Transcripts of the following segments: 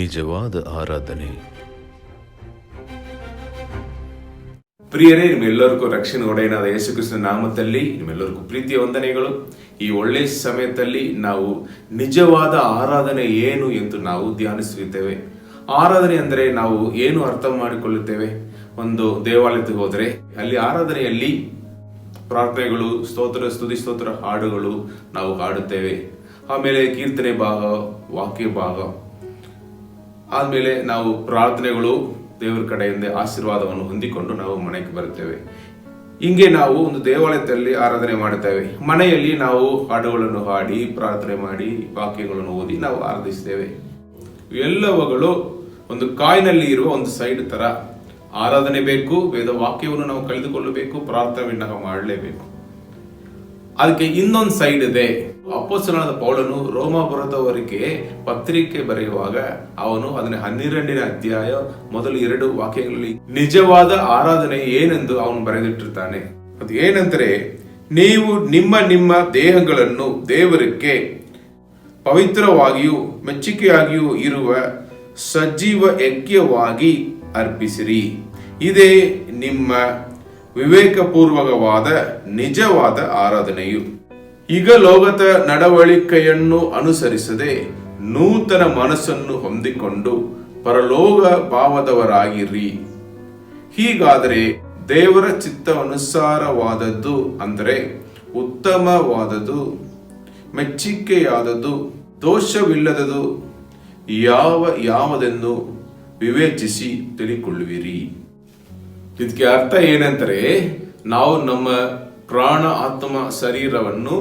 ನಿಜವಾದ ಆರಾಧನೆ. ಪ್ರಿಯರೇ, ನಿಮ್ಮೆಲ್ಲರಿಗೂ ರಕ್ಷಣೆ ಒಡೆಯನಾದ ಯೇಸು ಕ್ರಿಸ್ತನ ನಾಮದಲ್ಲಿ ನಿಮ್ಮೆಲ್ಲರಿಗೂ ಪ್ರೀತಿಯ ವಂದನೆಗಳು. ಈ ಒಳ್ಳೆಯ ಸಮಯದಲ್ಲಿ ನಾವು ನಿಜವಾದ ಆರಾಧನೆ ಏನು ಎಂದು ನಾವು ಧ್ಯಾನಿಸುತ್ತೇವೆ. ಆರಾಧನೆ ಅಂದರೆ ನಾವು ಏನು ಅರ್ಥ ಮಾಡಿಕೊಳ್ಳುತ್ತೇವೆ? ಒಂದು ದೇವಾಲಯಕ್ಕೆ ಹೋದರೆ ಅಲ್ಲಿ ಆರಾಧನೆಯಲ್ಲಿ ಪ್ರಾರ್ಥನೆಗಳು, ಸ್ತುತಿ ಸ್ತೋತ್ರ ಹಾಡುಗಳು ನಾವು ಹಾಡುತ್ತೇವೆ. ಆಮೇಲೆ ಕೀರ್ತನೆ ಭಾಗ, ವಾಕ್ಯ ಭಾಗ, ಆದ್ಮೇಲೆ ನಾವು ಪ್ರಾರ್ಥನೆಗಳು, ದೇವರ ಕಡೆಯಿಂದ ಆಶೀರ್ವಾದವನ್ನು ಹೊಂದಿಕೊಂಡು ನಾವು ಮನೆಗೆ ಬರುತ್ತೇವೆ. ಹಿಂಗೆ ನಾವು ಒಂದು ದೇವಾಲಯದಲ್ಲಿ ಆರಾಧನೆ ಮಾಡುತ್ತೇವೆ. ಮನೆಯಲ್ಲಿ ನಾವು ಹಾಡುಗಳನ್ನು ಹಾಡಿ, ಪ್ರಾರ್ಥನೆ ಮಾಡಿ, ವಾಕ್ಯಗಳನ್ನು ಓದಿ ನಾವು ಆರಾಧಿಸ್ತೇವೆ. ಎಲ್ಲವುಗಳು ಒಂದು ಕಾಯಿನಲ್ಲಿ ಇರುವ ಒಂದು ಸೈಡ್ ತರ. ಆರಾಧನೆ ಬೇಕು, ವೇದ ವಾಕ್ಯವನ್ನು ನಾವು ಕಳೆದುಕೊಳ್ಳಬೇಕು, ಪ್ರಾರ್ಥನೆಯನ್ನು ನಾವು ಮಾಡಲೇಬೇಕು. ಅದಕ್ಕೆ ಇನ್ನೊಂದು ಸೈಡ್ ಇದೆ. ಅಪೊಸ್ತಲನಾದ ಪೌಲನು ರೋಮಾಪುರದವರಿಗೆ ಪತ್ರಿಕೆ ಬರೆಯುವಾಗ ಅವನು ಅದನ್ನ 12ನೇ ಅಧ್ಯಾಯ ಮೊದಲು 2 ವಾಕ್ಯಗಳಲ್ಲಿ ನಿಜವಾದ ಆರಾಧನೆ ಏನೆಂದು ಅವನು ಬರೆದಿಟ್ಟಿರ್ತಾನೆ. ಅದು ಏನಂದ್ರೆ, ನೀವು ನಿಮ್ಮ ನಿಮ್ಮ ದೇಹಗಳನ್ನು ದೇವರಿಗೆ ಪವಿತ್ರವಾಗಿಯೂ ಮೆಚ್ಚುಗೆಯಾಗಿಯೂ ಇರುವ ಸಜೀವ ಯಜ್ಞವಾಗಿ ಅರ್ಪಿಸಿರಿ. ಇದೇ ನಿಮ್ಮ ವಿವೇಕಪೂರ್ವಕವಾದ ನಿಜವಾದ ಆರಾಧನೆಯು. ಈಗ ಲೋಕದ ನಡವಳಿಕೆಯನ್ನು ಅನುಸರಿಸದೆ ನೂತನ ಮನಸ್ಸನ್ನು ಹೊಂದಿಕೊಂಡು ಪರಲೋಕ ಭಾವದವರಾಗಿರಿ. ಹೀಗಾದರೆ ದೇವರ ಚಿತ್ತಾನುಸಾರವಾದದ್ದು, ಅಂದರೆ ಉತ್ತಮವಾದದ್ದು, ಮೆಚ್ಚುಗೆಯಾದದ್ದು, ದೋಷವಿಲ್ಲದದು ಯಾವುದೆಂದು ವಿವೇಚಿಸಿ ತಿಳಿಕೊಳ್ಳುವಿರಿ. ಇದಕ್ಕೆ ಅರ್ಥ ಏನಂದರೆ, ನಾವು ನಮ್ಮ ಪ್ರಾಣ, ಆತ್ಮ, ಶರೀರವನ್ನು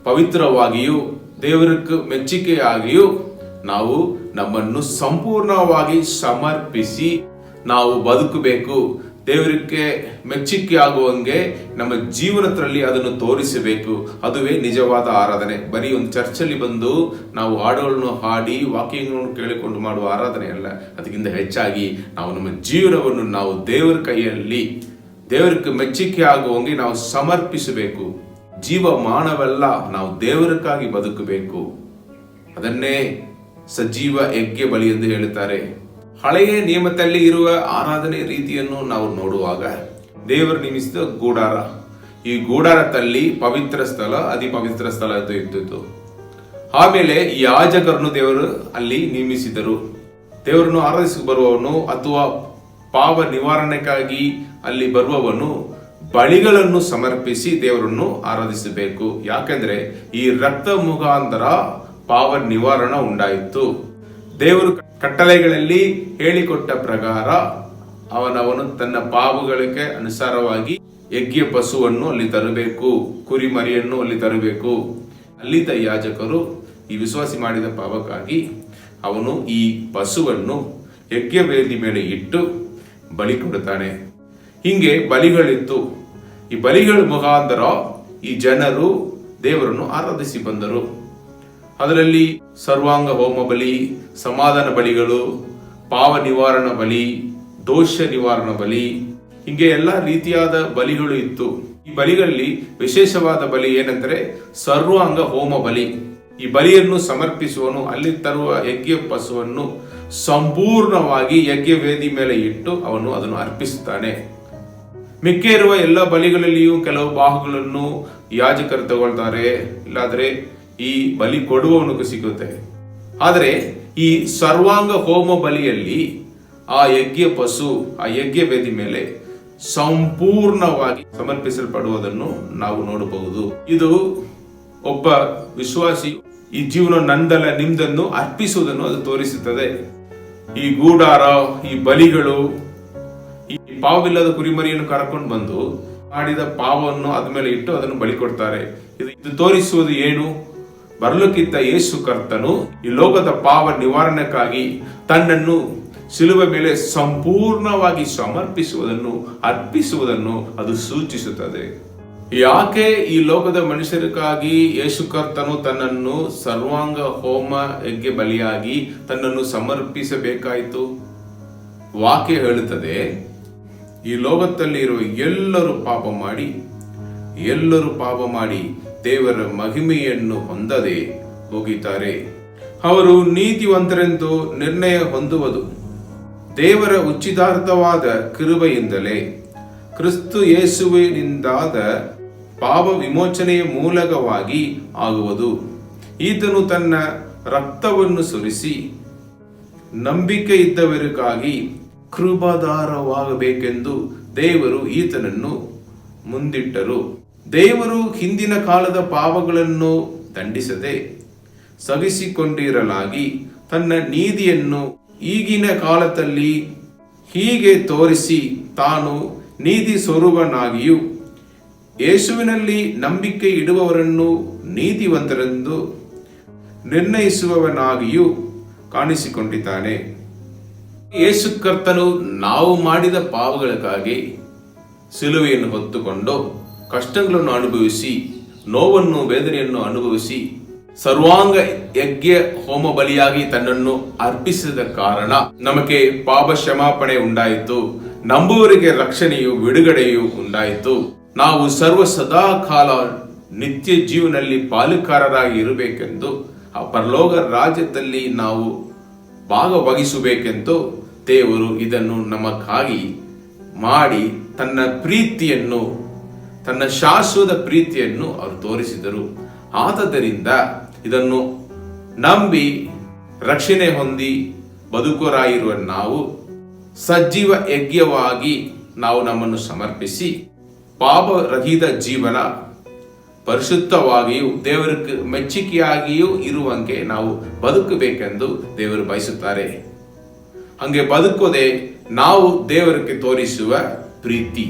ಪವಿತ್ರವಾಗಿಯೂ ದೇವರಿಗೆ ಮೆಚ್ಚುಗೆಯಾಗಿಯೂ ನಾವು ನಮ್ಮನ್ನು ಸಂಪೂರ್ಣವಾಗಿ ಸಮರ್ಪಿಸಿ ನಾವು ಬದುಕಬೇಕು. ದೇವರಿಗೆ ಮೆಚ್ಚುಗೆ ಆಗುವಂಗೆ ನಮ್ಮ ಜೀವನದಲ್ಲಿ ಅದನ್ನು ತೋರಿಸಬೇಕು. ಅದುವೇ ನಿಜವಾದ ಆರಾಧನೆ. ಬರೀ ಒಂದು ಚರ್ಚಲ್ಲಿ ಬಂದು ನಾವು ಹಾಡುಗಳನ್ನು ಹಾಡಿ ವಾಕ್ಯಗಳನ್ನು ಕೇಳಿಕೊಂಡು ಮಾಡುವ ಆರಾಧನೆ ಅಲ್ಲ. ಅದಕ್ಕಿಂತ ಹೆಚ್ಚಾಗಿ ನಾವು ನಮ್ಮ ಜೀವನವನ್ನು ನಾವು ದೇವರ ಕೈಯಲ್ಲಿ ದೇವರಿಗೆ ಮೆಚ್ಚುಗೆ ಆಗುವಂಗೆ ನಾವು ಸಮರ್ಪಿಸಬೇಕು. ಜೀವಮಾನವೆಲ್ಲ ನಾವು ದೇವರಿಗಾಗಿ ಬದುಕಬೇಕು. ಅದನ್ನೇ ಸಜೀವ ಯಜ್ಞ ಬಲಿ ಎಂದು ಹೇಳುತ್ತಾರೆ. ಹಳೆಯ ನಿಯಮದಲ್ಲಿ ಇರುವ ಆರಾಧನೆ ರೀತಿಯನ್ನು ನಾವು ನೋಡುವಾಗ, ದೇವರು ನೇಮಿಸಿದ ಗೂಡಾರ, ಈ ಗೂಡಾರದಲ್ಲಿ ಪವಿತ್ರ ಸ್ಥಳ, ಅತಿ ಪವಿತ್ರ ಸ್ಥಳ ಅಂತ ಇದ್ದಿತ್ತು. ಆಮೇಲೆ ಯಾಜಕರನ್ನು ದೇವರು ಅಲ್ಲಿ ನೇಮಿಸಿದರು. ದೇವರನ್ನು ಆರಾಧಿಸಿ ಬರುವವನು ಅಥವಾ ಪಾಪ ನಿವಾರಣೆಗಾಗಿ ಅಲ್ಲಿ ಬರುವವನು ಬಳಿಗಳನ್ನು ಸಮರ್ಪಿಸಿ ದೇವರನ್ನು ಆರಾಧಿಸಬೇಕು. ಯಾಕೆಂದ್ರೆ ಈ ರಕ್ತ ಮುಖಾಂತರ ಪಾಪ ನಿವಾರಣ ಉಂಟಾಯಿತು. ದೇವರು ಕಟ್ಟಳೆಗಳಲ್ಲಿ ಹೇಳಿಕೊಟ್ಟ ಪ್ರಕಾರ ಅವನವನು ತನ್ನ ಪಾಪಗಳಿಗೆ ಅನುಸಾರವಾಗಿ ಯಜ್ಞ ಪಶುವನ್ನು ಅಲ್ಲಿ ತರಬೇಕು, ಕುರಿಮರಿಯನ್ನು ಅಲ್ಲಿ ತರಬೇಕು. ಅಲ್ಲಿದ್ದ ಯಾಜಕರು ಈ ವಿಶ್ವಾಸಿ ಮಾಡಿದ ಪಾಪಕ್ಕಾಗಿ ಅವನು ಈ ಪಶುವನ್ನು ಯಜ್ಞ ವೇದಿ ಮೇಲೆ ಇಟ್ಟು ಬಲಿ ಕೊಡುತ್ತಾನೆ. ಹಿಂಗೆ ಬಲಿಗಳಿತ್ತು. ಈ ಬಲಿಗಳ ಮುಖಾಂತರ ಈ ಜನರು ದೇವರನ್ನು ಆರಾಧಿಸಿ ಬಂದರು. ಅದರಲ್ಲಿ ಸರ್ವಾಂಗ ಹೋಮ ಬಲಿ, ಸಮಾಧಾನ ಬಲಿಗಳು, ಪಾವ ನಿವಾರಣ ಬಲಿ, ದೋಷ ನಿವಾರಣ ಬಲಿ, ಹಿಂಗೆ ಎಲ್ಲ ರೀತಿಯಾದ ಬಲಿಗಳು ಇತ್ತು. ಈ ಬಲಿಗಳಲ್ಲಿ ವಿಶೇಷವಾದ ಬಲಿ ಏನೆಂದರೆ ಸರ್ವಾಂಗ ಹೋಮ ಬಲಿ. ಈ ಬಲಿಯನ್ನು ಸಮರ್ಪಿಸುವನು ಅಲ್ಲಿ ತರುವ ಯಜ್ಞ ಪಶುವನ್ನು ಸಂಪೂರ್ಣವಾಗಿ ಯಜ್ಞ ವೇದಿ ಮೇಲೆ ಇಟ್ಟು ಅವನು ಅದನ್ನು ಅರ್ಪಿಸುತ್ತಾನೆ. ಮಿಕ್ಕ ಇರುವ ಎಲ್ಲ ಬಲಿಗಳಲ್ಲಿಯೂ ಕೆಲವು ಭಾಗಗಳನ್ನು ಯಾಜಕರು ತಗೊಳ್ತಾರೆ, ಇಲ್ಲಾದ್ರೆ ಈ ಬಲಿ ಕೊಡುವವನಿಗೂ ಸಿಗುತ್ತೆ. ಆದರೆ ಈ ಸರ್ವಾಂಗ ಹೋಮ ಬಲಿಯಲ್ಲಿ ಆ ಯಜ್ಞ ಪಶು ಆ ಯಜ್ಞ ವೇದಿ ಮೇಲೆ ಸಂಪೂರ್ಣವಾಗಿ ಸಮರ್ಪಿಸಲ್ಪಡುವುದನ್ನು ನಾವು ನೋಡಬಹುದು. ಇದು ಒಬ್ಬ ವಿಶ್ವಾಸಿ ಈ ಜೀವನ ನಂದಲ್ಲ ನಿಮ್ದನ್ನು ಅರ್ಪಿಸುವುದನ್ನು ಅದು ತೋರಿಸುತ್ತದೆ. ಈ ಗೂಡಾರ, ಈ ಬಲಿಗಳು, ಈ ಪಾವವಿಲ್ಲದ ಕುರಿಮರಿಯನ್ನು ಕರ್ಕೊಂಡು ಬಂದು ಮಾಡಿದ ಪಾವವನ್ನು ಅದ್ಮೇಲೆ ಇಟ್ಟು ಅದನ್ನು ಬಲಿ ಕೊಡ್ತಾರೆ. ಇದು ತೋರಿಸುವುದು ಏನು? ಬರಲಕ್ಕಿಂತ ಯೇಸು ಕರ್ತನು ಈ ಲೋಕದ ಪಾವ ನಿವಾರಣೆಗಾಗಿ ತನ್ನನ್ನು ಶಿಲುಬೆ ಮೇಲೆ ಸಂಪೂರ್ಣವಾಗಿ ಸಮರ್ಪಿಸುವುದನ್ನು, ಅರ್ಪಿಸುವುದನ್ನು ಅದು ಸೂಚಿಸುತ್ತದೆ. ಯಾಕೆ ಈ ಲೋಕದ ಮನುಷ್ಯರಿಗಾಗಿ ಯೇಸು ಕರ್ತನು ತನ್ನನ್ನು ಸರ್ವಾಂಗ ಹೋಮ ಯಜ್ಞ ಬಲಿಯಾಗಿ ತನ್ನನ್ನು ಸಮರ್ಪಿಸಬೇಕಾಯಿತು? ವಾಕ್ಯ ಹೇಳುತ್ತದೆ, ಈ ಲೋಕದಲ್ಲಿ ಇರುವ ಎಲ್ಲರೂ ಪಾಪ ಮಾಡಿ ದೇವರ ಮಹಿಮೆಯನ್ನು ಹೊಂದದೆ ಹೋಗಿದ್ದಾರೆ. ಅವರು ನೀತಿವಂತರೆಂದು ನಿರ್ಣಯ ಹೊಂದುವುದು ದೇವರ ಉಚಿತಾರ್ಥವಾದ ಕೃಪೆಯಿಂದಲೇ ಕ್ರಿಸ್ತು ಯೇಸುವಿನಿಂದಾದ ಪಾಪ ವಿಮೋಚನೆಯ ಮೂಲಕವಾಗಿ ಆಗುವುದು. ಈತನು ತನ್ನ ರಕ್ತವನ್ನು ಸುರಿಸಿ ನಂಬಿಕೆ ಇದ್ದವರಿಗಾಗಿ ಕೃಪಾಧಾರವಾಗಬೇಕೆಂದು ದೇವರು ಈತನನ್ನು ಮುಂದಿಟ್ಟರು. ದೇವರು ಹಿಂದಿನ ಕಾಲದ ಪಾಪಗಳನ್ನು ದಂಡಿಸದೆ ಸಹಿಸಿಕೊಂಡಿರಲಾಗಿ ತನ್ನ ನೀತಿಯನ್ನು ಈಗಿನ ಕಾಲದಲ್ಲಿ ಹೀಗೆ ತೋರಿಸಿ ತಾನು ನೀತಿ ಸ್ವರೂಪನಾಗಿಯೂ ಯೇಸುವಿನಲ್ಲಿ ನಂಬಿಕೆ ಇಡುವವರನ್ನು ನೀತಿವಂತರೆಂದು ನಿರ್ಣಯಿಸುವವನಾಗಿಯೂ ಕಾಣಿಸಿಕೊಂಡಿದ್ದಾನೆ. ಯೇಸು ಕರ್ತನು ನಾವು ಮಾಡಿದ ಪಾಪಗಳಿಗಾಗಿ ಸಿಲುವೆಯನ್ನು ಹೊತ್ತುಕೊಂಡು ಕಷ್ಟಗಳನ್ನು ಅನುಭವಿಸಿ ನೋವನ್ನು ವೇದನೆಯನ್ನು ಅನುಭವಿಸಿ ಸರ್ವಾಂಗ ಯಜ್ಞ ಹೋಮ ಬಲಿಯಾಗಿ ತನ್ನನ್ನು ಅರ್ಪಿಸಿದ ಕಾರಣ ನಮಗೆ ಪಾಪ ಕ್ಷಮಾಪಣೆ ಉಂಟಾಯಿತು. ನಂಬುವರಿಗೆ ರಕ್ಷಣೆಯು ಬಿಡುಗಡೆಯು ಉಂಟಾಯಿತು. ನಾವು ಸರ್ವ ಸದಾ ಕಾಲ ನಿತ್ಯ ಜೀವನಲ್ಲಿ ಪಾಲುಕಾರರಾಗಿ ಇರಬೇಕೆಂದು ಆ ಪರಲೋಕ ರಾಜ್ಯದಲ್ಲಿ ನಾವು ಭಾಗವಹಿಸಬೇಕೆಂದು ದೇವರು ಇದನ್ನು ನಮಗಾಗಿ ಮಾಡಿ ತನ್ನ ಪ್ರೀತಿಯನ್ನು, ತನ್ನ ಶಾಶ್ವತ ಪ್ರೀತಿಯನ್ನು ಅವರು ತೋರಿಸಿದರು. ಆದದರಿಂದ ಇದನ್ನು ನಂಬಿ ರಕ್ಷಣೆ ಹೊಂದಿ ಬದುಕರಾಗಿರುವ ನಾವು ಸಜೀವ ಯಜ್ಞವಾಗಿ ನಾವು ನಮ್ಮನ್ನು ಸಮರ್ಪಿಸಿ ಪಾಪರಹಿತ ಜೀವನ ಪರಿಶುದ್ಧವಾಗಿಯೂ ದೇವರಿಗೆ ಮೆಚ್ಚುಗೆಯಾಗಿಯೂ ಇರುವಂತೆ ನಾವು ಬದುಕಬೇಕೆಂದು ದೇವರು ಬಯಸುತ್ತಾರೆ. ಹಂಗೆ ಬದುಕೋದೆ ನಾವು ದೇವರಿಗೆ ತೋರಿಸುವ ಪ್ರೀತಿ.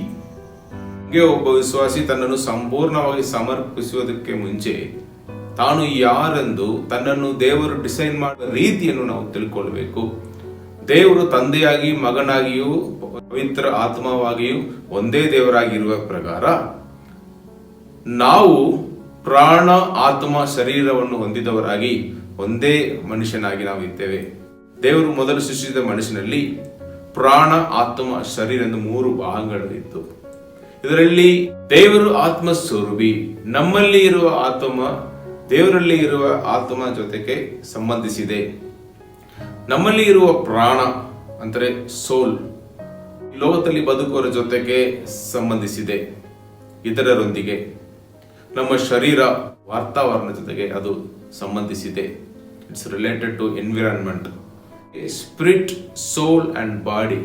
ಹಂಗೆ ಒಬ್ಬ ವಿಶ್ವಾಸಿ ತನ್ನನ್ನು ಸಂಪೂರ್ಣವಾಗಿ ಸಮರ್ಪಿಸುವುದಕ್ಕೆ ಮುಂಚೆ ತಾನು ಯಾರೆಂದು ತನ್ನನ್ನು ದೇವರು ಡಿಸೈನ್ ಮಾಡುವ ರೀತಿಯನ್ನು ನಾವು ತಿಳ್ಕೊಳ್ಬೇಕು. ದೇವರು ತಂದೆಯಾಗಿ ಮಗನಾಗಿಯೂ ಪವಿತ್ರ ಆತ್ಮವಾಗಿಯೂ ಒಂದೇ ದೇವರಾಗಿರುವ ಪ್ರಕಾರ ನಾವು ಪ್ರಾಣ ಆತ್ಮ ಶರೀರವನ್ನು ಹೊಂದಿದವರಾಗಿ ಒಂದೇ ಮನುಷ್ಯನಾಗಿ ನಾವು ಇದ್ದೇವೆ. ದೇವರು ಮೊದಲು ಸೃಷ್ಟಿಸಿದ ಮನುಷ್ಯನಲ್ಲಿ ಪ್ರಾಣ ಆತ್ಮ ಶರೀರ ಎಂದು 3 ಭಾಗಗಳು ಇತ್ತು. ಇದರಲ್ಲಿ ದೇವರು ಆತ್ಮ ಸ್ವರೂಪಿ, ನಮ್ಮಲ್ಲಿ ಇರುವ ಆತ್ಮ ದೇವರಲ್ಲಿ ಇರುವ ಆತ್ಮ ಜೊತೆಗೆ ಸಂಬಂಧಿಸಿದೆ. ನಮ್ಮಲ್ಲಿ ಇರುವ ಪ್ರಾಣ ಅಂದರೆ ಸೋಲ್ ಲೋಕದಲ್ಲಿ ಬದುಕುವರ ಜೊತೆಗೆ ಸಂಬಂಧಿಸಿದೆ, ಇತರರೊಂದಿಗೆ. ನಮ್ಮ ಶರೀರ ವಾತಾವರಣ ಜೊತೆಗೆ ಅದು ಸಂಬಂಧಿಸಿದೆ. It's related to environment. Spirit, soul and body.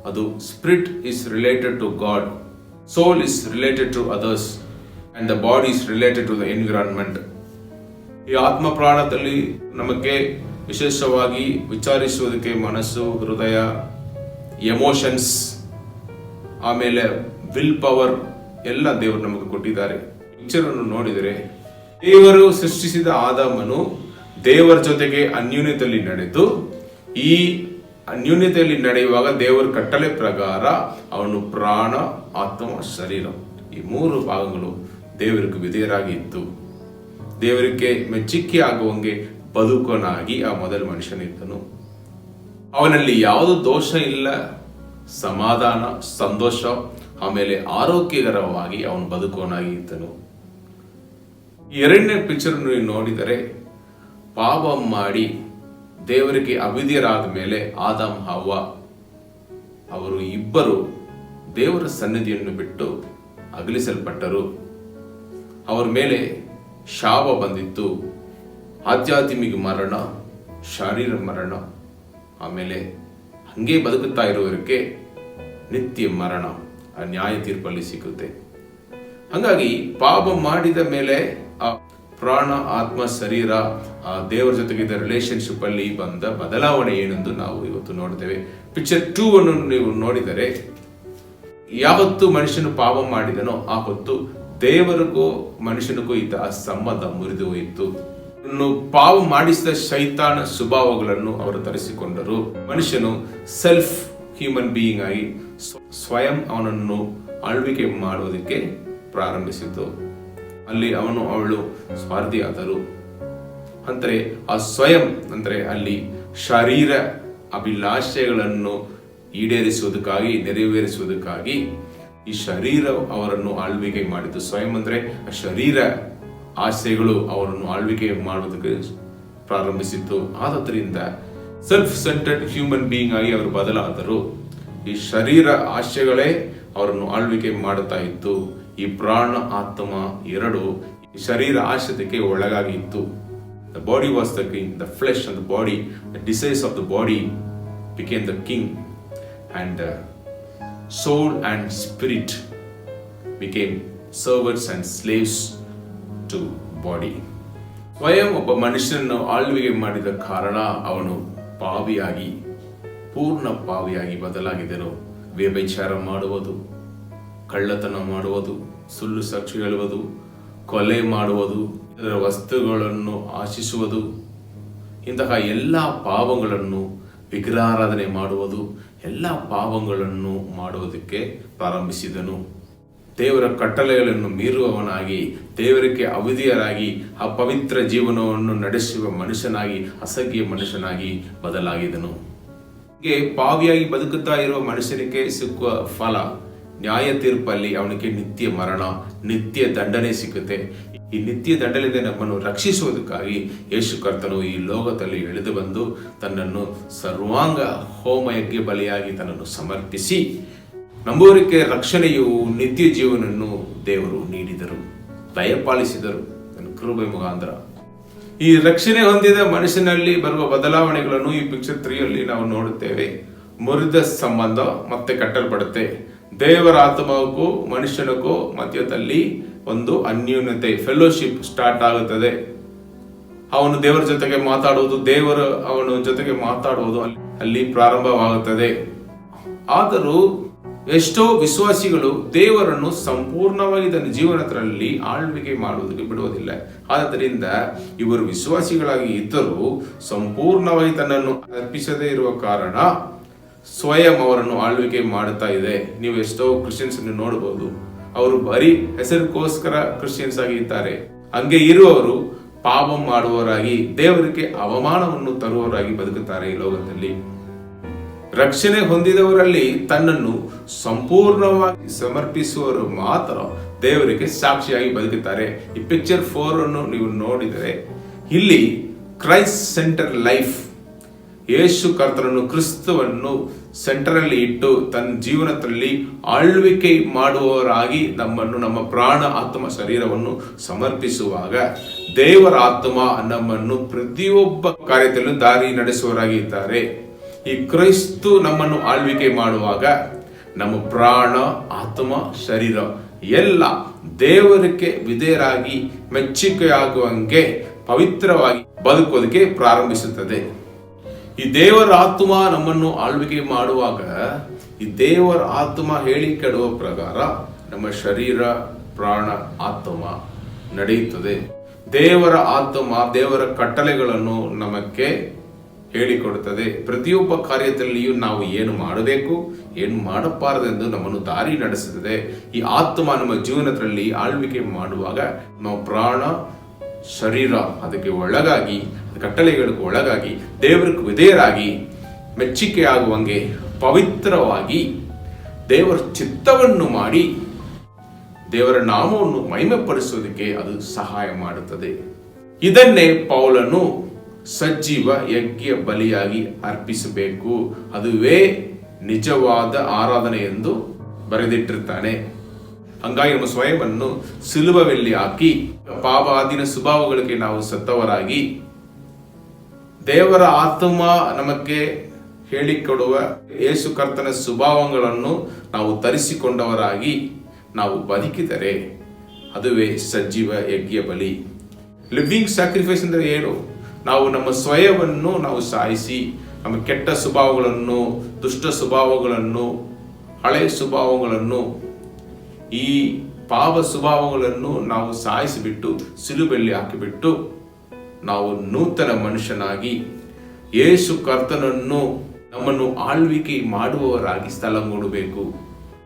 ಅದು spirit is related to God, soul is related to others and the body is related to the environment. ಈ ಆತ್ಮ ಪ್ರಾಣದಲ್ಲಿ ನಮಗೆ ವಿಶೇಷವಾಗಿ ವಿಚಾರಿಸುವುದಕ್ಕೆ ಮನಸ್ಸು, ಹೃದಯ, ಎಮೋಷನ್ಸ್, ಆಮೇಲೆ ವಿಲ್ ಪವರ್ ಎಲ್ಲ ದೇವರು ನಮಗೆ ಕೊಟ್ಟಿದ್ದಾರೆ. ಪಿಕ್ಚರ್ ಅನ್ನು ನೋಡಿದರೆ ದೇವರು ಸೃಷ್ಟಿಸಿದ ಆದಾಮನು ದೇವರ ಜೊತೆಗೆ ಅನ್ಯೂನ್ಯತೆಯಲ್ಲಿ ನಡೆದು ಈ ಅನ್ಯೂನ್ಯತೆಯಲ್ಲಿ ನಡೆಯುವಾಗ ದೇವರ ಕಟ್ಟಳೆ ಪ್ರಕಾರ ಅವನು ಪ್ರಾಣ, ಆತ್ಮ, ಶರೀರ ಈ 3 ಭಾಗಗಳು ದೇವರಿಗೆ ವಿಧೇಯರಾಗಿ ಇತ್ತು. ದೇವರಿಗೆ ಮೆಚ್ಚುಗೆ ಆಗುವಂಗೆ ಬದುಕನಾಗಿ ಆ ಮೊದಲ ಮನುಷ್ಯನಿದ್ದನು. ಅವನಲ್ಲಿ ಯಾವುದು ದೋಷ ಇಲ್ಲ, ಸಮಾಧಾನ, ಸಂತೋಷ, ಆಮೇಲೆ ಆರೋಗ್ಯಕರವಾಗಿ ಅವನು ಬದುಕುವನಾಗಿ ಇದ್ದನು. 2ನೇ ಪಿಕ್ಚರ್ ನೀವು ನೋಡಿದರೆ ಪಾಪ ಮಾಡಿ ದೇವರಿಗೆ ಅವಿಧೇಯರಾದ ಮೇಲೆ ಆದಾಮ್ ಹವ್ವ ಅವರು ಇಬ್ಬರು ದೇವರ ಸನ್ನಿಧಿಯನ್ನು ಬಿಟ್ಟು ಅಗಲಿಸಲ್ಪಟ್ಟರು. ಅವರ ಮೇಲೆ ಶಾಪ ಬಂದಿತ್ತು. ಆಧ್ಯಾತ್ಮಿಕ ಮರಣ, ಶಾರೀರ ಮರಣ, ಆಮೇಲೆ ಹಂಗೆ ಬದುಕುತ್ತಾ ಇರುವವರಿಗೆ ನಿತ್ಯ ಮರಣ ಆ ನ್ಯಾಯ ತೀರ್ಪಲ್ಲಿ ಸಿಗುತ್ತೆ. ಹಾಗಾಗಿ ಪಾಪ ಮಾಡಿದ ಮೇಲೆ ಆ ಪ್ರಾಣ, ಆತ್ಮ, ಶರೀರ ಆ ದೇವರ ಜೊತೆಗಿದ್ದ ರಿಲೇಶನ್ಶಿಪ್ ಅಲ್ಲಿ ಬಂದ ಬದಲಾವಣೆ ಏನೆಂದು ನಾವು ಇವತ್ತು ನೋಡ್ತೇವೆ. ಪಿಕ್ಚರ್ 2 ಅನ್ನು ನೀವು ನೋಡಿದರೆ ಯಾವತ್ತು ಮನುಷ್ಯನು ಪಾಪ ಮಾಡಿದನೋ ಆ ಹೊತ್ತು ದೇವರಿಗೂ ಮನುಷ್ಯನಿಗೂ ಇದ್ದ ಆ ಸಂಬಂಧ ಮುರಿದು ಹೋಯಿತು. ಪಾಪ ಮಾಡಿಸಿದ ಶೈತಾನ ಸ್ವಭಾವಗಳನ್ನು ಅವರು ತರಿಸಿಕೊಂಡರು. ಮನುಷ್ಯನು ಸೆಲ್ಫ್ ಹ್ಯೂಮನ್ ಬೀಯಿಂಗ್ ಆಗಿ ಸ್ವಯಂ ಅವನನ್ನು ಆಳ್ವಿಕೆ ಮಾಡುವುದಕ್ಕೆ ಪ್ರಾರಂಭಿಸಿತು. ಅಲ್ಲಿ ಅವನು ಅವಳು ಸ್ವಾರ್ಥಿಯಾದರು. ಅಂದರೆ ಆ ಸ್ವಯಂ ಅಂದರೆ ಅಲ್ಲಿ ಶರೀರ ಅಭಿಲಾಷೆಗಳನ್ನು ಈಡೇರಿಸುವುದಕ್ಕಾಗಿ, ನೆರವೇರಿಸುವುದಕ್ಕಾಗಿ ಈ ಶರೀರ ಅವರನ್ನು ಆಳ್ವಿಕೆ ಮಾಡಿತು. ಸ್ವಯಂ ಅಂದ್ರೆ ಶರೀರ ಆಸೆಗಳು ಅವರನ್ನು ಆಳ್ವಿಕೆ ಮಾಡುವುದಕ್ಕೆ ಪ್ರಾರಂಭಿಸಿತು. ಆದ್ದರಿಂದ ಸೆಲ್ಫ್ ಸೆಂಟರ್ಡ್ ಹ್ಯೂಮನ್ ಬೀಯಿಂಗ್ ಆಗಿ ಅವರು ಬದಲಾದರು. ಈ ಶರೀರ ಆಶೆಗಳೇ ಅವರನ್ನು ಆಳ್ವಿಕೆ ಮಾಡುತ್ತಾ ಇತ್ತು. ಈ ಪ್ರಾಣ ಆತ್ಮ ಎರಡು ಶರೀರ ಆಶಯಕ್ಕೆ ಒಳಗಾಗಿತ್ತು. The body was the king, the flesh and the body, the desires of the body became the king, and soul and spirit became servants and slaves to body. ಸ್ವಯಂ ಒಬ್ಬ ಮನುಷ್ಯನನ್ನು ಆಳ್ವಿಕೆ ಮಾಡಿದ ಕಾರಣ ಅವನು ಪಾವಿಯಾಗಿ, ಪೂರ್ಣ ಪಾವಿಯಾಗಿ ಬದಲಾಗಿದ್ದನು. ವ್ಯಭಿಚಾರ ಮಾಡುವುದು, ಕಳ್ಳತನ ಮಾಡುವುದು, ಸುಳ್ಳು ಸಾಕ್ಷಿ ಹೇಳುವುದು, ಕೊಲೆ ಮಾಡುವುದು, ಇದರ ವಸ್ತುಗಳನ್ನು ಆಶಿಸುವುದು, ಇಂತಹ ಎಲ್ಲ ಪಾಪಗಳನ್ನು, ವಿಗ್ರಹಾರಾಧನೆ ಮಾಡುವುದು, ಎಲ್ಲ ಪಾಪಗಳನ್ನು ಮಾಡುವುದಕ್ಕೆ ಪ್ರಾರಂಭಿಸಿದನು. ದೇವರ ಕಟ್ಟಳೆಗಳನ್ನು ಮೀರುವವನಾಗಿ, ದೇವರಿಗೆ ಅವಿಧೇಯರಾಗಿ ಅಪವಿತ್ರ ಜೀವನವನ್ನು ನಡೆಸುವ ಮನುಷ್ಯನಾಗಿ, ಅಸಹ್ಯ ಮನುಷ್ಯನಾಗಿ ಬದಲಾಗಿದನು. ಹೀಗೆ ಪಾವಿಯಾಗಿ ಬದುಕುತ್ತಾ ಇರುವ ಮನುಷ್ಯನಿಗೆ ಸಿಕ್ಕುವ ಫಲ, ನ್ಯಾಯ ತೀರ್ಪಲ್ಲಿ ಅವನಿಗೆ ನಿತ್ಯ ಮರಣ, ನಿತ್ಯ ದಂಡನೆ ಸಿಗುತ್ತೆ. ಈ ನಿತ್ಯ ದಂಡನೆಯಿಂದ ನಮ್ಮನ್ನು ರಕ್ಷಿಸುವುದಕ್ಕಾಗಿ ಯೇಸು ಕರ್ತನು ಈ ಲೋಕದಲ್ಲಿ ಇಳಿದು ಬಂದು ತನ್ನನ್ನು ಸರ್ವಾಂಗ ಹೋಮಯಜ್ಞ ಬಲಿಯಾಗಿ ತನ್ನನ್ನು ಸಮರ್ಪಿಸಿ ನಂಬುವರಿಗೆ ರಕ್ಷಣೆಯು ನಿತ್ಯ ಜೀವನವನ್ನು ದೇವರು ನೀಡಿದರು, ದಯಪಾಲಿಸಿದರು ತನ್ನ ಕೃಪೆ ಮುಖಾಂತರ. ಈ ರಕ್ಷಣೆ ಹೊಂದಿದ ಮನುಷ್ಯನಲ್ಲಿ ಬರುವ ಬದಲಾವಣೆಗಳನ್ನು ಈ ಪಿಕ್ಚರ್ 3 ನಾವು ನೋಡುತ್ತೇವೆ. ಮುರಿದ ಸಂಬಂಧ ಮತ್ತೆ ಕಟ್ಟಲ್ಪಡುತ್ತೆ. ದೇವರ ಆತ್ಮಕ್ಕೂ ಮನುಷ್ಯನಿಗೂ ಮಧ್ಯದಲ್ಲಿ ಒಂದು ಅನ್ಯೂನ್ಯತೆ, ಫೆಲೋಶಿಪ್ ಸ್ಟಾರ್ಟ್ ಆಗುತ್ತದೆ. ಅವನು ದೇವರ ಜೊತೆಗೆ ಮಾತಾಡುವುದು, ದೇವರು ಅವನ ಜೊತೆಗೆ ಮಾತಾಡುವುದು ಅಲ್ಲಿ ಪ್ರಾರಂಭವಾಗುತ್ತದೆ. ಆದರೂ ಎಷ್ಟೋ ವಿಶ್ವಾಸಿಗಳು ದೇವರನ್ನು ಸಂಪೂರ್ಣವಾಗಿ ತನ್ನ ಜೀವನದಲ್ಲಿ ಆಳ್ವಿಕೆ ಮಾಡುವುದಕ್ಕೆ ಬಿಡುವುದಿಲ್ಲ. ಆದ್ದರಿಂದ ಇವರು ವಿಶ್ವಾಸಿಗಳಾಗಿ ಇದ್ದರೂ ಸಂಪೂರ್ಣವಾಗಿ ತನ್ನನ್ನು ಅರ್ಪಿಸದೇ ಇರುವ ಕಾರಣ ಸ್ವಯಂ ಅವರನ್ನು ಆಳ್ವಿಕೆ ಮಾಡುತ್ತಾ ಇದೆ. ನೀವು ಎಷ್ಟೋ ಕ್ರಿಶ್ಚಿಯನ್ಸ್ ಅನ್ನು ನೋಡಬಹುದು, ಅವರು ಬರೀ ಹೆಸರಿಗೋಸ್ಕರ ಕ್ರಿಶ್ಚಿಯನ್ಸ್ ಆಗಿ ಇದ್ದಾರೆ. ಹಂಗೆ ಇರುವವರು ಪಾಪ ಮಾಡುವವರಾಗಿ, ದೇವರಿಗೆ ಅವಮಾನವನ್ನು ತರುವವರಾಗಿ ಬದುಕುತ್ತಾರೆ ಈ ಲೋಕದಲ್ಲಿ. ರಕ್ಷಣೆ ಹೊಂದಿದವರಲ್ಲಿ ತನ್ನನ್ನು ಸಂಪೂರ್ಣವಾಗಿ ಸಮರ್ಪಿಸುವವರು ಮಾತ್ರ ದೇವರಿಗೆ ಸಾಕ್ಷಿಯಾಗಿ ಬದುಕುತ್ತಾರೆ. ಈ ಪಿಕ್ಚರ್ 4 ಅನ್ನು ನೀವು ನೋಡಿದರೆ ಇಲ್ಲಿ ಕ್ರೈಸ್ಟ್ ಸೆಂಟರ್ ಲೈಫ್, ಯೇಸು ಕರ್ತನನ್ನು, ಕ್ರಿಸ್ತವನ್ನು ಸೆಂಟರಲ್ಲಿ ಇಟ್ಟು ತನ್ನ ಜೀವನದಲ್ಲಿ ಆಳ್ವಿಕೆ ಮಾಡುವವರಾಗಿ ನಮ್ಮನ್ನು, ನಮ್ಮ ಪ್ರಾಣ ಆತ್ಮ ಶರೀರವನ್ನು ಸಮರ್ಪಿಸುವಾಗ ದೇವರ ಆತ್ಮ ನಮ್ಮನ್ನು ಪ್ರತಿಯೊಬ್ಬ ಕಾರ್ಯದಲ್ಲೂ ದಾರಿ ನಡೆಸುವವರಾಗಿ ಇದ್ದಾರೆ. ಈ ಕ್ರೈಸ್ತು ನಮ್ಮನ್ನು ಆಳ್ವಿಕೆ ಮಾಡುವಾಗ ನಮ್ಮ ಪ್ರಾಣ ಆತ್ಮ ಶರೀರ ಎಲ್ಲ ದೇವರಿಗೆ ವಿಧೇಯರಾಗಿ ಮೆಚ್ಚುಗೆಯಾಗುವಂಗೆ ಪವಿತ್ರವಾಗಿ ಬದುಕೋದಕ್ಕೆ ಪ್ರಾರಂಭಿಸುತ್ತದೆ. ಈ ದೇವರ ಆತ್ಮ ನಮ್ಮನ್ನು ಆಳ್ವಿಕೆ ಮಾಡುವಾಗ ಈ ದೇವರ ಆತ್ಮ ಹೇಳಿ ಕೆಡುವ ಪ್ರಕಾರ ನಮ್ಮ ಶರೀರ, ಪ್ರಾಣ, ಆತ್ಮ ನಡೆಯುತ್ತದೆ. ದೇವರ ಆತ್ಮ ದೇವರ ಕಟ್ಟಳೆಗಳನ್ನು ನಮಗೆ ಹೇಳಿಕೊಡುತ್ತದೆ. ಪ್ರತಿಯೊಬ್ಬ ಕಾರ್ಯದಲ್ಲಿಯೂ ನಾವು ಏನು ಮಾಡಬೇಕು, ಏನು ಮಾಡಬಾರದೆಂದು ನಮ್ಮನ್ನು ದಾರಿ ನಡೆಸುತ್ತದೆ. ಈ ಆತ್ಮ ನಮ್ಮ ಜೀವನದಲ್ಲಿ ಆಳ್ವಿಕೆ ಮಾಡುವಾಗ ನಾವು ಪ್ರಾಣ, ಶರೀರ ಅದಕ್ಕೆ ಒಳಗಾಗಿ, ಕಟ್ಟಳೆಗಳಿಗೆ ಒಳಗಾಗಿ, ದೇವರಿಗೆ ವಿಧೇಯರಾಗಿ, ಮೆಚ್ಚುಗೆಯಾಗುವಂಗೆ ಪವಿತ್ರವಾಗಿ ದೇವರ ಚಿತ್ತವನ್ನು ಮಾಡಿ ದೇವರ ನಾಮವನ್ನು ಮಹಿಮೆಪಡಿಸುವುದಕ್ಕೆ ಅದು ಸಹಾಯ ಮಾಡುತ್ತದೆ. ಇದನ್ನೇ ಪೌಲನು ಸಜೀವ ಯಜ್ಞ ಬಲಿಯಾಗಿ ಅರ್ಪಿಸಬೇಕು, ಅದುವೇ ನಿಜವಾದ ಆರಾಧನೆ ಎಂದು ಬರೆದಿಟ್ಟಿರ್ತಾನೆ. ಹಂಗಾಗಿ ನಮ್ಮ ಸ್ವಯಂವನ್ನು ಸಿಲುಬೆಯಲ್ಲಿ ಹಾಕಿ ಪಾಪಾಧೀನ ಸ್ವಭಾವಗಳಿಗೆ ನಾವು ಸತ್ತವರಾಗಿ, ದೇವರ ಆತ್ಮ ನಮಗೆ ಹೇಳಿಕೊಡುವ ಯೇಸು ಕರ್ತನ ಸ್ವಭಾವಗಳನ್ನು ನಾವು ತರಿಸಿಕೊಂಡವರಾಗಿ ನಾವು ಬದುಕಿದರೆ ಅದುವೇ ಸಜೀವ ಯಜ್ಞ ಬಲಿ. ಲಿವಿಂಗ್ ಸ್ಯಾಕ್ರಿಫೈಸ್ ಅಂದರೆ ಏನು? ನಾವು ನಮ್ಮ ಸ್ವಯವನ್ನು ನಾವು ಸಾಯಿಸಿ, ನಮ್ಮ ಕೆಟ್ಟ ಸ್ವಭಾವಗಳನ್ನು, ದುಷ್ಟ ಸ್ವಭಾವಗಳನ್ನು, ಹಳೆ ಸ್ವಭಾವಗಳನ್ನು, ಈ ಪಾಪ ಸ್ವಭಾವಗಳನ್ನು ನಾವು ಸಾಯಿಸಿಬಿಟ್ಟು ಸಿಲುಬೆಯಲ್ಲಿ ಹಾಕಿಬಿಟ್ಟು ನಾವು ನೂತನ ಮನುಷ್ಯನಾಗಿ ಯೇಸು ಕರ್ತನನ್ನು ನಮ್ಮನ್ನು ಆಳ್ವಿಕೆ ಮಾಡುವವರಾಗಿ ಸ್ಥಳಗೊಡಬೇಕು.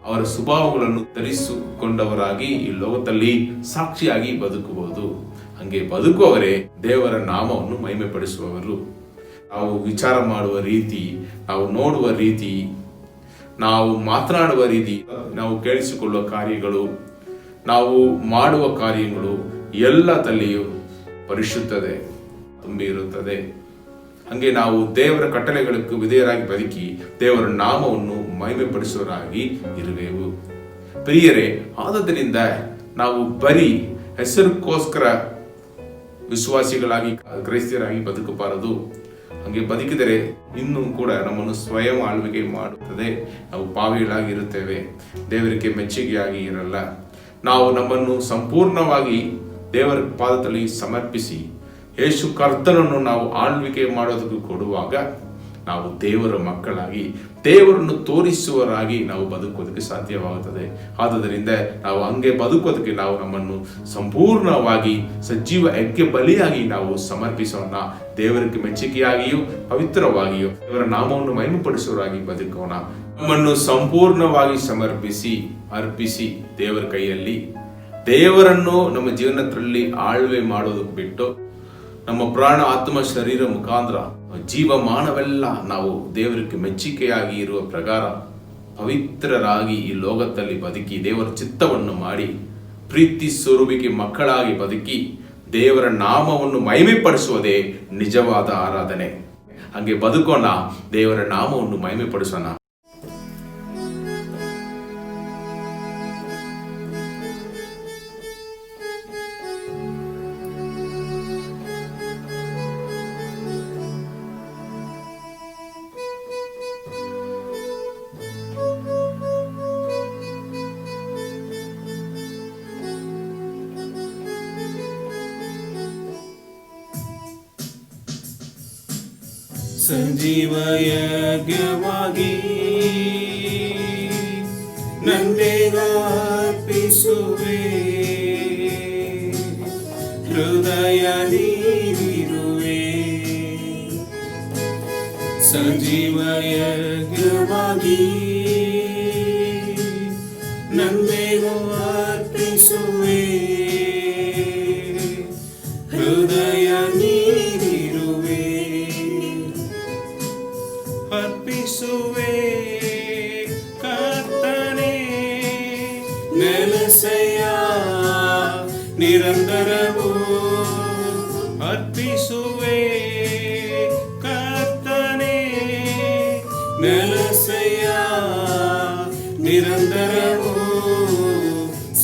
ಅವರ ಸ್ವಭಾವಗಳನ್ನು ಧರಿಸಿಕೊಂಡವರಾಗಿ ಈ ಲೋಕದಲ್ಲಿ ಸಾಕ್ಷಿಯಾಗಿ ಬದುಕಬಹುದು. ಹಂಗೆ ಬದುಕುವವರೇ ದೇವರ ನಾಮವನ್ನು ಮಹಿಮೆಪಡಿಸುವವರು. ನಾವು ವಿಚಾರ ಮಾಡುವ ರೀತಿ, ನಾವು ನೋಡುವ ರೀತಿ, ನಾವು ಮಾತನಾಡುವ ರೀತಿ, ನಾವು ಕೇಳಿಸಿಕೊಳ್ಳುವ ಕಾರ್ಯಗಳು, ನಾವು ಮಾಡುವ ಕಾರ್ಯಗಳು ಎಲ್ಲದಲ್ಲಿಯೂ ಪರಿಶುದ್ಧತೆ, ತುಂಬಿ ಇರುತ್ತದೆ. ಹಂಗೆ ನಾವು ದೇವರ ಕಟ್ಟಳೆಗಳಿಗೆ ವಿಧೇಯರಾಗಿ ಬದುಕಿ ದೇವರ ನಾಮವನ್ನು ಮಹಿಮೆಪಡಿಸುವರಾಗಿ ಇರುವೆವು. ಪ್ರಿಯರೇ, ಆದದರಿಂದ ನಾವು ಬರೀ ಹೆಸರಿಗೋಸ್ಕರ ವಿಶ್ವಾಸಿಗಳಾಗಿ ಕ್ರೈಸ್ತರಾಗಿ ಬದುಕಬಾರದು. ಹಂಗೆ ಬದುಕಿದರೆ ಇನ್ನೂ ಕೂಡ ನಮ್ಮನ್ನು ಸ್ವಯಂ ಆಳ್ವಿಕೆ ಮಾಡುತ್ತದೆ. ನಾವು ಪಾವಿಗಳಾಗಿರುತ್ತೇವೆ, ದೇವರಿಗೆ ಮೆಚ್ಚುಗೆಯಾಗಿ ಇರಲ್ಲ. ನಾವು ನಮ್ಮನ್ನು ಸಂಪೂರ್ಣವಾಗಿ ದೇವರ ಪಾದದಲ್ಲಿ ಸಮರ್ಪಿಸಿ ಯೇಸು ಕರ್ತನನ್ನು ನಾವು ಆಳ್ವಿಕೆ ಮಾಡೋದಕ್ಕೆ ಕೊಡುವಾಗ ನಾವು ದೇವರ ಮಕ್ಕಳಾಗಿ ದೇವರನ್ನು ತೋರಿಸುವರಾಗಿ ನಾವು ಬದುಕೋದಕ್ಕೆ ಸಾಧ್ಯವಾಗುತ್ತದೆ. ಆದುದರಿಂದ ನಾವು ಹಂಗೆ ಬದುಕೋದಕ್ಕೆ ನಾವು ನಮ್ಮನ್ನು ಸಂಪೂರ್ಣವಾಗಿ ಸಜೀವ ಯಜ್ಞ ಬಲಿಯಾಗಿ ನಾವು ಸಮರ್ಪಿಸೋಣ. ದೇವರಿಗೆ ಮೆಚ್ಚುಗೆಯಾಗಿಯೂ ಪವಿತ್ರವಾಗಿಯೂ ದೇವರ ನಾಮವನ್ನು ಮಹಿಮೆಪಡಿಸುವರಾಗಿ ಬದುಕೋಣ. ನಮ್ಮನ್ನು ಸಂಪೂರ್ಣವಾಗಿ ಸಮರ್ಪಿಸಿ ಅರ್ಪಿಸಿ ದೇವರ ಕೈಯಲ್ಲಿ ದೇವರನ್ನು ನಮ್ಮ ಜೀವನದಲ್ಲಿ ಆಳ್ವೆ ಮಾಡೋದಕ್ಕೆ ಬಿಟ್ಟು ನಮ್ಮ ಪ್ರಾಣ ಆತ್ಮ ಶರೀರ ಮುಖಾಂತರ ಜೀವಮಾನವೆಲ್ಲ ನಾವು ದೇವರಿಗೆ ಮೆಚ್ಚುಗೆಯಾಗಿ ಇರುವ ಪ್ರಕಾರ ಪವಿತ್ರರಾಗಿ ಈ ಲೋಕದಲ್ಲಿ ಬದುಕಿ ದೇವರ ಚಿತ್ತವನ್ನು ಮಾಡಿ ಪ್ರೀತಿ ಸ್ವರೂಪಿಗೆ ಮಕ್ಕಳಾಗಿ ಬದುಕಿ ದೇವರ ನಾಮವನ್ನು ಮಹಿಮೆಪಡಿಸುವುದೇ ನಿಜವಾದ ಆರಾಧನೆ. ಹಾಗೆ ಬದುಕೋಣ, ದೇವರ ನಾಮವನ್ನು ಮಹಿಮೆಪಡಿಸೋಣ. ಸಜೀವ ಯಜ್ಞವಾಗಿ ನನ್ನೇಗ ಅರ್ಪಿಸುವೆ, ಹೃದಯ ನೀಡಿರುವೆ. ಸಜೀವ ಯಜ್ಞವಾಗಿ ನನ್ನೇಗ ಅರ್ಪಿಸುವೆ, ಹೃದಯ ನೀಡಿರುವೆ. ಅರ್ಪಿಸುವೆ ಕರ್ತನೇ ನೆಲೆಸೆಯ ನಿರಂತರವೂ. ಅರ್ಪಿಸುವೆ ಕರ್ತನೇ ನೆಲೆಸೆಯ ನಿರಂತರವೂ.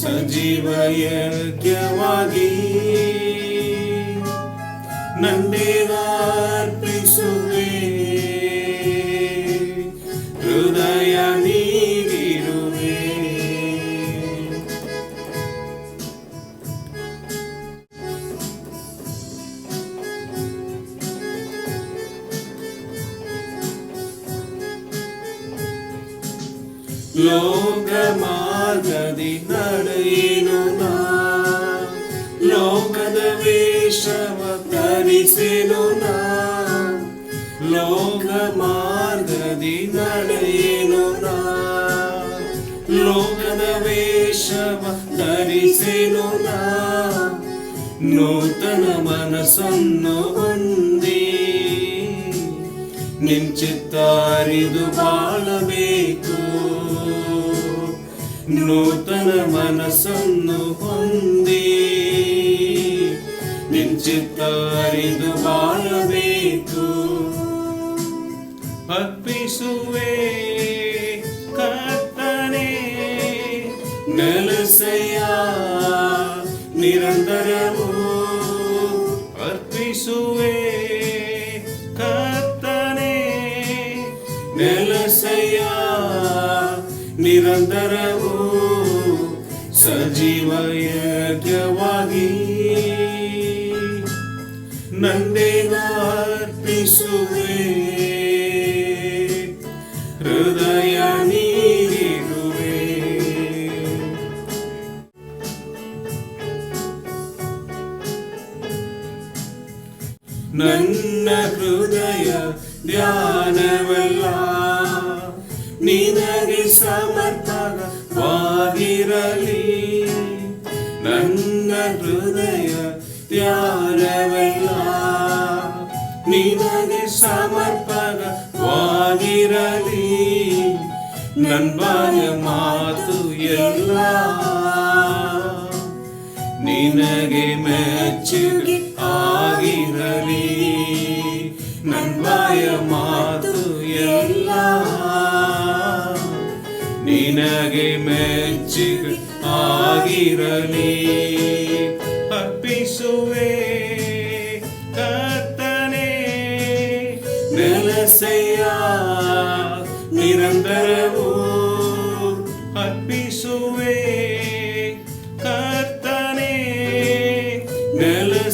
ಸಜೀವ ಯಜ್ಞವಾಗಿ ನನ್ನೇಗ ಅರ್ಪಿಸುವೆ, ಹೃದಯ ನೀಡಿರುವೆ. ಲೋಕ ಮಾರ್ಗದಿ ನಡೆಯೇನು ನಾ, ಲೋಕದ ವೇಷವ ಧರಿಸೇನು ನಾ. ಲೋಕ ಮಾರ್ಗದಿ ನಡೆಯೇನು ನಾ, ಲೋಕದ ವೇಷವ ಧರಿಸೇನು ನಾ. ನೂತನ ಮನಸ್ಸನ್ನು ಹೊಂದಿ ನಿನ್ ಚಿತ್ತಾರಿದು ಬಾಳಬೇಕು. ನೂತನ ಮನಸ್ಸನ್ನು ಹೊಂದಿ ನಿನ್ ಚಿತ್ತಾರಿದು ಬಾಳಬೇಕು. ಅರ್ಪಿಸುವೆ ಕರ್ತನೇ ನೆಲೆಸೆಯ ನಿರಂತರವೂ. ಅರ್ಪಿಸುವೆ ಕರ್ತನೇ ನೆಲೆಸೆಯ ನಿರಂತರವೂ. ಸಜೀವ ಯಜ್ಞವಾಗಿ ನನ್ನೇಗ ಅರ್ಪಿಸುವೆ, ಹೃದಯ ನೀಡಿರುವೆ. ನನ್ನ ಹೃದಯ ಧ್ಯಾನವೆಲ್ಲ ನಿನಗೆ ಸಮರ್ಪಕವಾಗಿರಲಿ. ನನ್ನ ಹೃದಯ ಧ್ಯಾನವೆಲ್ಲ ನಿನಗೆ ಸಮರ್ಪಕವಾಗಿರಲಿ. ನನ್ನ ಬಾಯ ಮಾತು ಎಲ್ಲ ನಿನಗೆ ಮೆಚ್ಚುಗೆ ಆಗಿರಲಿ.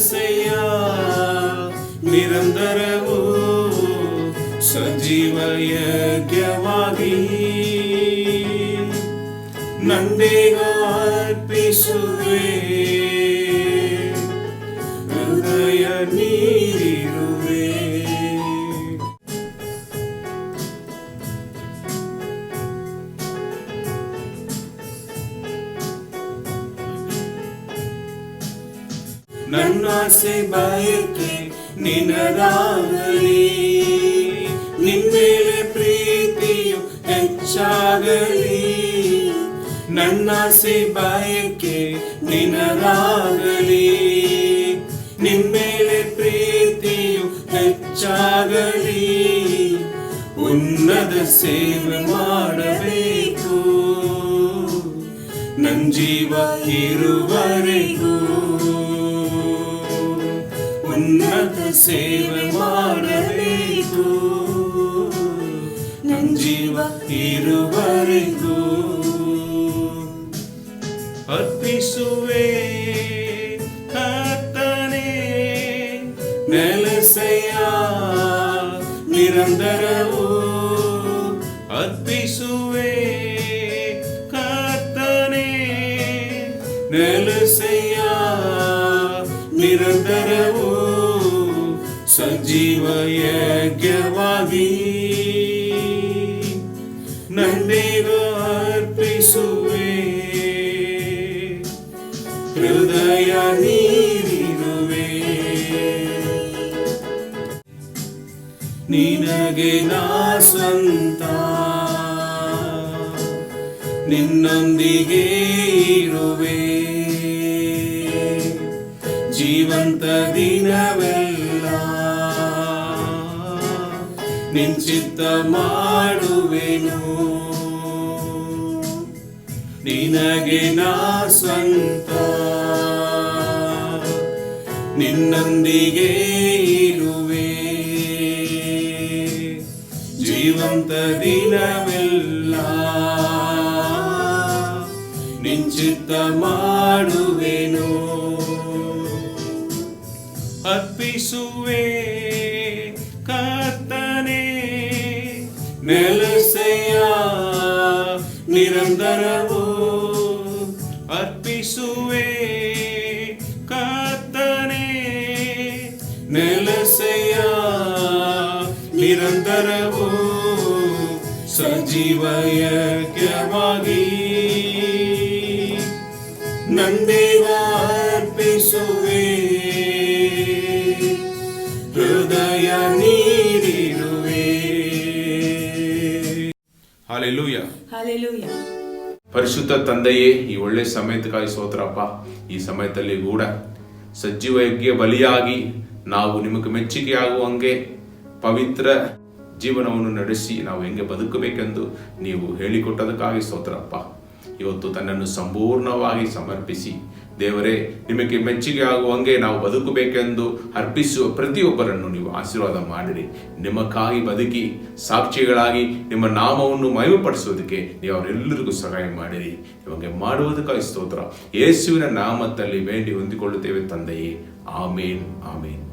ನೆಲಸೆಯ ನಿರಂತರವೂ ಸಜೀವ ಯಜ್ಞವಾಗಿ ನಂದೀಗ ಅರ್ಪಿಸುವೆ. ಹೃದಯ ನೀರಿರುವೆ. ನನ್ನಾಸೆ ಬಯಕೆ ನಿನ್ನದಾಗಲಿ, ನಿನ್ಮೇಲೆ ಪ್ರೀತಿಯು ಹೆಚ್ಚಾಗಲಿ. ನನ್ನಾಸೆ ಬಯಕೆ ನಿನ್ನದಾಗಲಿ, ನಿನ್ಮೇಲೆ ಪ್ರೀತಿಯು ಹೆಚ್ಚಾಗಲಿ. ಉನ್ನತ ಸೇವೆ ಮಾಡಬೇಕು ನನ್ ಜೀವ ಇರುವರೆಗೂ. ಉನ್ನತ ಸೇವೆ ಮಾಡಬೇಕು ನನ್ ಜೀವ ಇರುವರೆಗೂ. ಅರ್ಪಿಸುವೆ ಕರ್ತನೇ ನೆಲಸೆಯ ನಿರಂತರವೂ. ಅರ್ಪಿಸುವೆ ಕರ್ತನೇ ನೆಲಸೆಯ ನಿರಂತರವೂ ಸಜೀವ ಯಜ್ಞವಾಗಿ ನಂದೀಗ ಅರ್ಪಿಸುವೆ. ಹೃದಯ ನೀರಿರುವೆ. ನಿನಗೆ ನಾ ಸ್ವಂತ, ನಿನ್ನೊಂದಿಗೆ ಇರುವೆ. ಜೀವಂತ ದಿನವೆಲ್ಲ ನಿನ್ ಚಿತ್ತ ಮಾಡುವೆನು. ನಿನಗೆ ನಾ ಸ್ವಂತ, ನಿನ್ನೊಂದಿಗೆ ಇರುವೆ. ಜೀವಂತ ದಿನವೆಲ್ಲ ನಿನ್ ಚಿತ್ತ ಮಾಡುವೆನು. ಅರ್ಪಿಸುವೆ ಕರ್ತನೇ ನೆಲಸೆಯ ನಿರಂತರವೂ. ಅರ್ಪಿಸುವೆ ಕರ್ತನೇ ನೆಲಸೆಯ ನಿರಂತರವೂ ಸಜೀವ ಯಜ್ಞವಾಗಿ ನಂದೀಗ ಅರ್ಪಿಸುವೆ. ಹೃದಯ ನೀರಿರುವೆ. ಹಾಲೆಲೂಯ. ಹಾಲೆಲೂಯ. ಪರಿಶುದ್ಧ ತಂದೆಯೇ, ಈ ಒಳ್ಳೆ ಸಮಯದಕ್ಕಾಗಿ ಸ್ತೋತ್ರಪ್ಪ. ಈ ಸಮಯದಲ್ಲಿ ಕೂಡ ಸಜೀವ ಯಜ್ಞ ಬಲಿಯಾಗಿ ನಾವು ನಿಮಗೆ ಮೆಚ್ಚುಗೆ ಆಗುವಂಗೆ ಪವಿತ್ರ ಜೀವನವನ್ನು ನಡೆಸಿ ನಾವು ಹೆಂಗೆ ಬದುಕಬೇಕೆಂದು ನೀವು ಹೇಳಿಕೊಟ್ಟದಕ್ಕಾಗಿ ಸ್ತೋತ್ರಪ್ಪ. ಇವತ್ತು ತನ್ನನ್ನು ಸಂಪೂರ್ಣವಾಗಿ ಸಮರ್ಪಿಸಿ ದೇವರೇ ನಿಮಗೆ ಮೆಚ್ಚುಗೆ ಆಗುವಂಗೆ ನಾವು ಬದುಕಬೇಕೆಂದು ಅರ್ಪಿಸುವ ಪ್ರತಿಯೊಬ್ಬರನ್ನು ನೀವು ಆಶೀರ್ವಾದ ಮಾಡಿರಿ. ನಿಮಗಾಗಿ ಬದುಕಿ ಸಾಕ್ಷಿಗಳಾಗಿ ನಿಮ್ಮ ನಾಮವನ್ನು ಮಹಿಮೆಪಡಿಸೋದಕ್ಕೆ ನೀವು ಅವರೆಲ್ಲರಿಗೂ ಸಹಾಯ ಮಾಡಿರಿ. ನಿಮಗೆ ಮಾಡುವುದಕ್ಕಾಗಿ ಸ್ತೋತ್ರ. ಯೇಸುವಿನ ನಾಮದಲ್ಲಿ ಬೇಡಿ ಹೊಂದಿಕೊಳ್ಳುತ್ತೇವೆ ತಂದೆಯೇ. ಆಮೇನ್, ಆಮೇನ್.